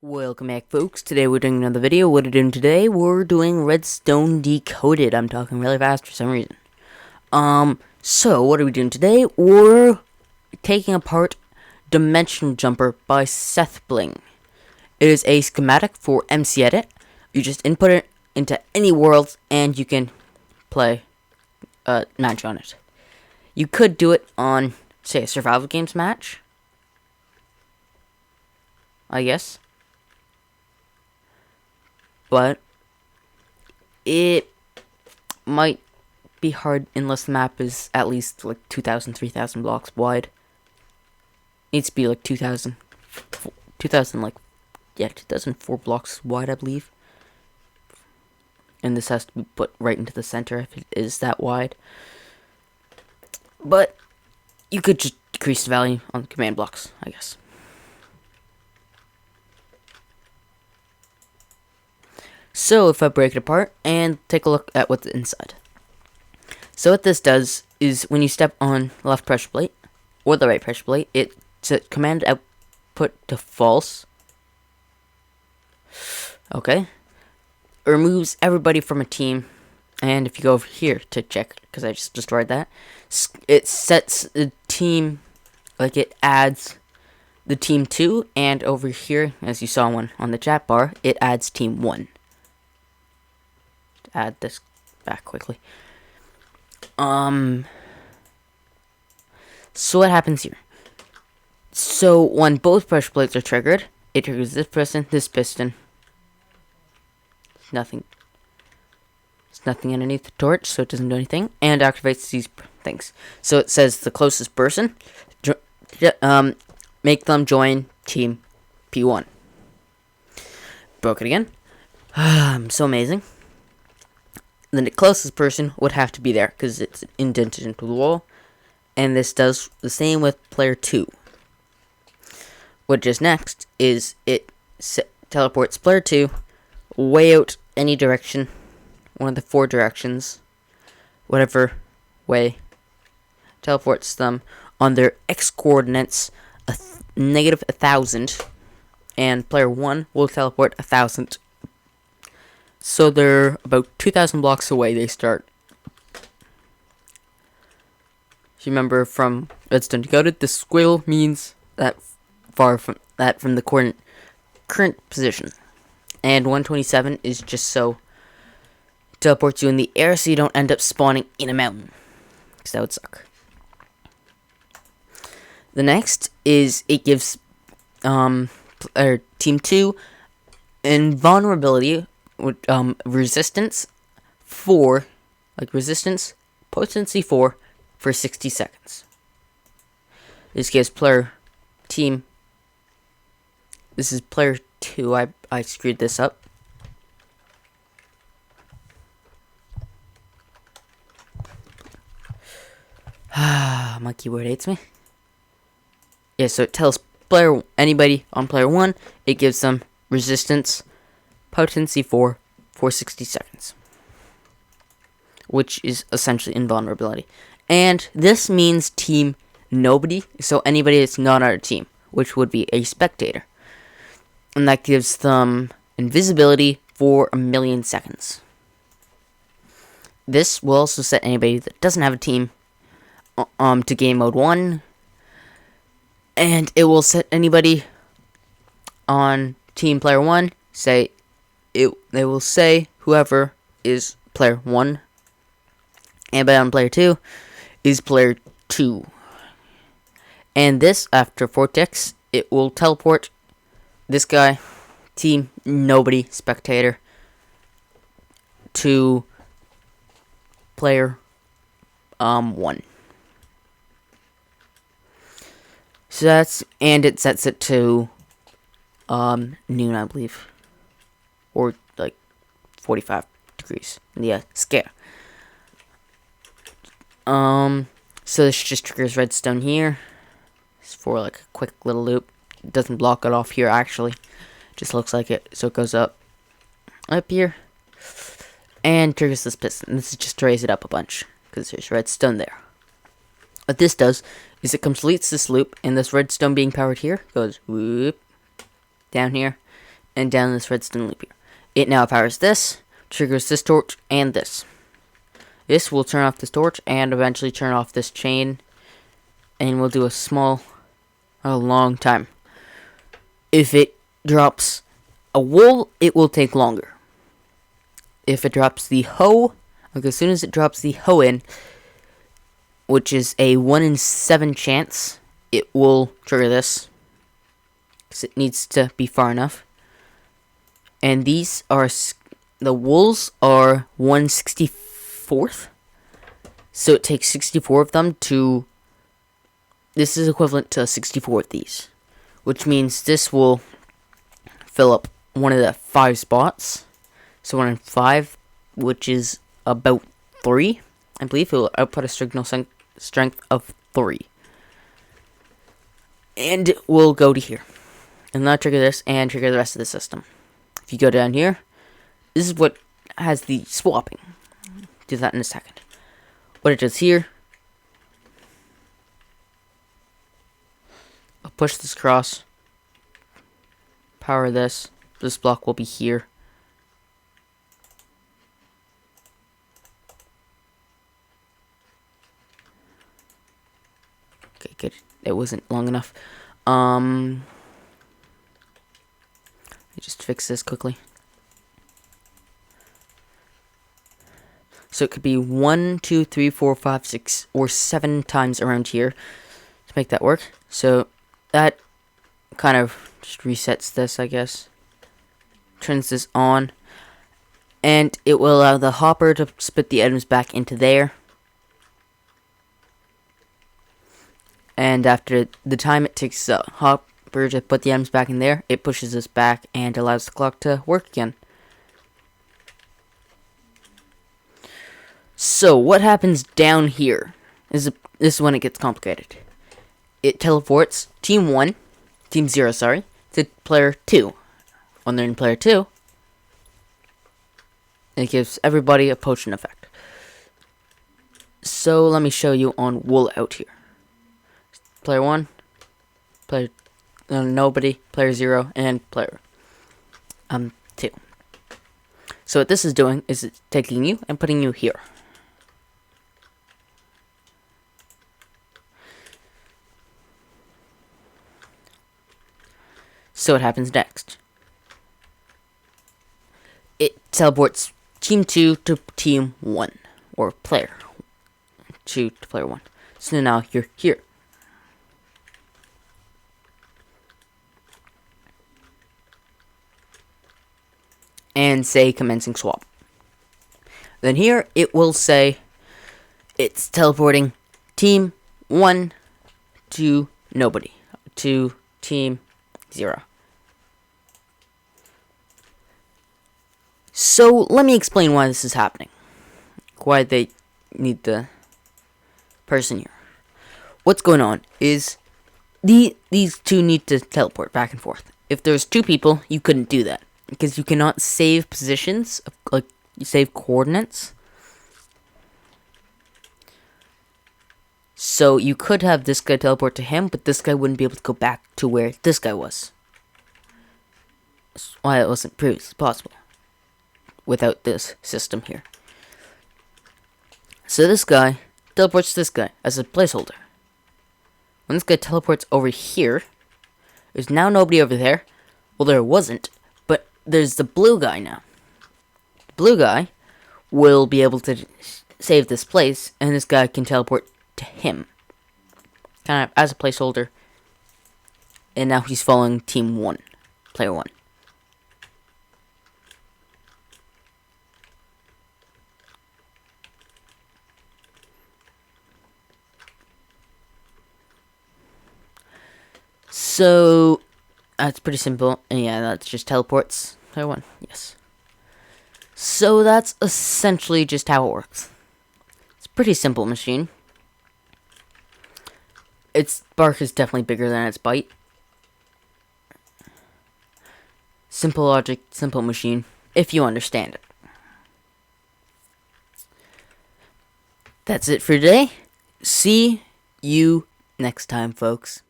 Welcome back, folks. Today we're doing another video. What are we doing today? We're doing Redstone Decoded. I'm talking really fast for some reason. So what are we doing today? We're taking apart Dimension Jumper by Sethbling. It is a schematic for MC Edit. You just input it into any world and you can play match on it. You could do it on, say, a survival games match, I guess. But it might be hard unless the map is at least like 2,000, 3,000 blocks wide. Needs to be like 2,000, 2004 blocks wide, I believe. And this has to be put right into the center if it is that wide. But you could just decrease the value on the command blocks, I guess. So if I break it apart and take a look at what's inside. So what this does is when you step on the left pressure plate or the right pressure plate, it sets command output to false. Okay. It removes everybody from a team. And if you go over here to check, because I just destroyed that, it sets the team, like it adds the team 2, and over here, as you saw one on the chat bar, it adds team 1. Add this back quickly. So what happens here? So when both pressure plates are triggered, it triggers this piston, There's nothing underneath the torch, so it doesn't do anything, and activates these things. So it says the closest person, make them join team P1. Broke it again. So amazing. Then the closest person would have to be there because it's indented into the wall, and this does the same with player 2. What is next is it teleports player 2 way out any direction, one of the 4 directions, whatever way, teleports them on their x coordinates negative 1,000, and player 1 will teleport 1,000. So they're about 2,000 blocks away. They start. If you remember from Redstone Decoded, the squiggle means that far from the current position, and 127 is just so it teleports you in the air, so you don't end up spawning in a mountain, because that would suck. The next is it gives team 2 invulnerability. Resistance 4, like resistance, potency 4 for 60 seconds. This gives player team. This is player 2. I screwed this up. My keyboard hates me. Yeah, so it tells anybody on player 1, it gives them resistance, potency 4 for 60 seconds, which is essentially invulnerability. And this means team nobody, so anybody that's not on our team, which would be a spectator. And that gives them invisibility for 1,000,000 seconds. This will also set anybody that doesn't have a team to game mode 1, and it will set anybody on team player 1, they will say whoever is player 1, and on player 2 is player 2. And this, after 4 ticks, it will teleport this guy, team nobody, spectator, to player 1. So and it sets it to noon, I believe, or like 45 degrees in the scale. So this just triggers redstone here. It's for like a quick little loop. It doesn't block it off here, actually. Just looks like it. So it goes up here and triggers this piston. This is just to raise it up a bunch because there's redstone there. What this does is it completes this loop, and this redstone being powered here goes whoop down here and down this redstone loop here. It now powers this, triggers this torch, and this. This will turn off this torch and eventually turn off this chain, and we'll do a long time. If it drops a wool, it will take longer. If it drops the hoe, like as soon as it drops the hoe in, which is a 1 in 7 chance, it will trigger this, because it needs to be far enough. And these are, the wools are 1/64th, so it takes 64 of them to, this is equivalent to 64 of these, which means this will fill up one of the 5 spots, so 1 in 5, which is about 3. I believe it will output a signal strength of 3. And it will go to here. And now trigger this and trigger the rest of the system. If you go down here, this is what has the swapping. Do that in a second. What it does here, I'll push this across, power this. This block will be here. Okay, good. It wasn't long enough. Let me just fix this quickly. So it could be 1, 2, 3, 4, 5, 6, or 7 times around here to make that work. So that kind of just resets this, I guess. Turns this on. And it will allow the hopper to spit the items back into there. And after the time it takes the hopper to put the items back in there, it pushes this back and allows the clock to work again. So what happens down here is this is when it gets complicated. It teleports team 0, to player 2. When they're in player 2, it gives everybody a potion effect. So let me show you on wool out here. Player 1, player nobody, player 0, and player 2. So what this is doing is it's taking you and putting you here. So what happens next? It teleports team 2 to team 1, or player 2 to player 1. So now you're here. And say commencing swap. Then here it will say it's teleporting team 1 to nobody, to team 0. So let me explain why this is happening. Why they need the person here. What's going on is these two need to teleport back and forth. If there's 2 people, you couldn't do that, because you cannot save positions, like you save coordinates. So you could have this guy teleport to him, but this guy wouldn't be able to go back to where this guy was. That's why it wasn't previously possible without this system here. So this guy teleports this guy as a placeholder. When this guy teleports over here, there's now nobody over there. Well, there wasn't, but there's the blue guy now. The blue guy will be able to save this place, and this guy can teleport to him, kind of as a placeholder. And now he's following team 1, player 1. So that's pretty simple. And yeah, that's just teleports player 1. Yes. So that's essentially just how it works. It's a pretty simple machine. Its bark is definitely bigger than its bite. Simple logic, simple machine, if you understand it. That's it for today. See you next time, folks.